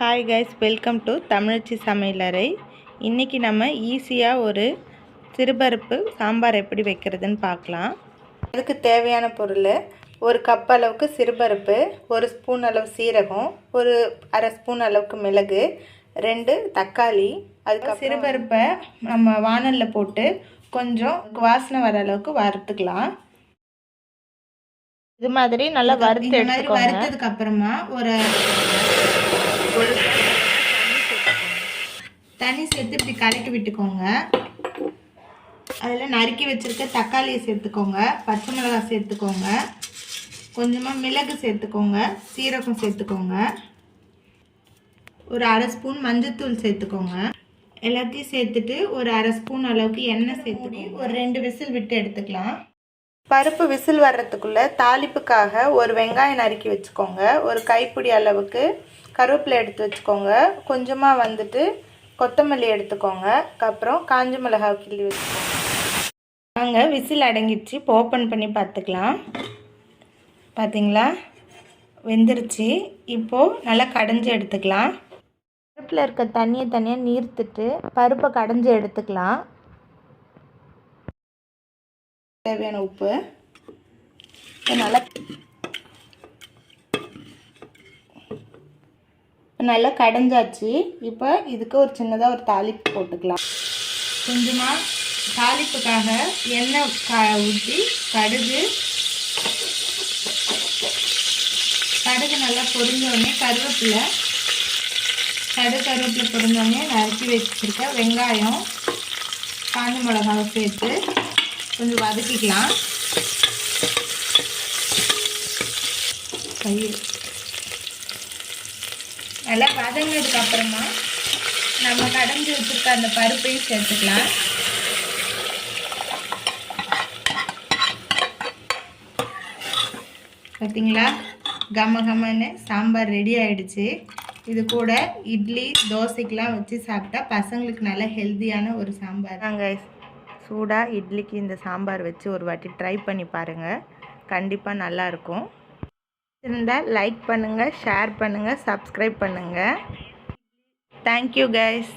Hi guys, welcome to தமிழச்சி சமையலறை. இன்றைக்கி நம்ம ஈஸியாக ஒரு சிறுபருப்பு சாம்பார் எப்படி வைக்கிறதுன்னு பார்க்கலாம். அதுக்கு தேவையான பொருள்: ஒரு கப் அளவுக்கு சிறுபருப்பு, ஒரு ஸ்பூன் அளவு சீரகம், ஒரு அரை ஸ்பூன் அளவுக்கு மிளகு, 2 தக்காளி. அதுக்கு சிறுபருப்பை நம்ம வானலில் போட்டு கொஞ்சம் வாசனை வர அளவுக்கு வறுத்துக்கலாம். இது மாதிரி நல்லா வறுத்ததுக்கு அப்புறமா ஒரு தண்ணி சேர்த்து இப்படி கலக்கி விட்டுக்கோங்க. அதில் நறுக்கி வச்சுருக்க தக்காளியை சேர்த்துக்கோங்க, பச்சை மிளகாய் சேர்த்துக்கோங்க, கொஞ்சமாக மிளகு சேர்த்துக்கோங்க, சீரகம் சேர்த்துக்கோங்க, ஒரு அரை ஸ்பூன் மஞ்சள்தூள் சேர்த்துக்கோங்க. எல்லாத்தையும் சேர்த்துட்டு ஒரு அரை ஸ்பூன் அளவுக்கு எண்ணெய் சேர்த்துட்டு ஒரு 2 விசில் விட்டு எடுத்துக்கலாம். பருப்பு விசில் வர்றதுக்குள்ளே தாளிப்புக்காக ஒரு வெங்காயம் நறுக்கி வச்சுக்கோங்க, ஒரு கைப்பிடி அளவுக்கு கருவேப்பிலை எடுத்து வச்சுக்கோங்க, கொஞ்சமாக கொத்தமல்லி எடுத்துக்கோங்க, அப்புறம் காஞ்ச மிளகாய் கிள்ளி வச்சுக்கோங்க. நாங்கள் விசில் அடங்கிடுச்சு, இப்போ ஓப்பன் பண்ணி பார்த்துக்கலாம். பார்த்திங்களா, வெந்துருச்சு. இப்போது நல்லா கடைஞ்சி எடுத்துக்கலாம். பருப்பில் இருக்க தண்ணியை தனியாக நீர்த்துட்டு பருப்பை கடைஞ்சி எடுத்துக்கலாம். தேவையான உப்பு நல்லா கடைஞ்சாச்சு. இப்போ இதுக்கு ஒரு சின்னதாக ஒரு தாளிப்பு போட்டுக்கலாம். கொஞ்சமாக தாளிப்புக்காக எண்ணெய் ஊற்றி கடுகு நல்லா பொரிஞ்சோடனே கருவேப்பிலை பொரிஞ்சோடனே நறுக்கி வச்சுருக்க வெங்காயம், காஞ்ச மிளகாவை சேர்த்து கொஞ்சம் வதக்கிக்கலாம். நல்லா வதங்கினதுக்கு அப்புறமா நம்ம கடைஞ்சி வச்சுருக்க அந்த பருப்பையும் சேர்த்துக்கலாம். பார்த்தீங்களா, கமன்னு சாம்பார் ரெடி ஆகிடுச்சு. இது கூட இட்லி, தோசைக்கெலாம் வச்சு சாப்பிட்டா பசங்களுக்கு நல்ல ஹெல்த்தியான ஒரு சாம்பார். நாங்கள் சூடாக இட்லிக்கு இந்த சாம்பார் வச்சு ஒரு வாட்டி ட்ரை பண்ணி பாருங்கள், கண்டிப்பாக நல்லாயிருக்கும். இருந்தால் லைக் பண்ணுங்கள், ஷேர் பண்ணுங்கள், சப்ஸ்கிரைப் பண்ணுங்கள். Thank you guys.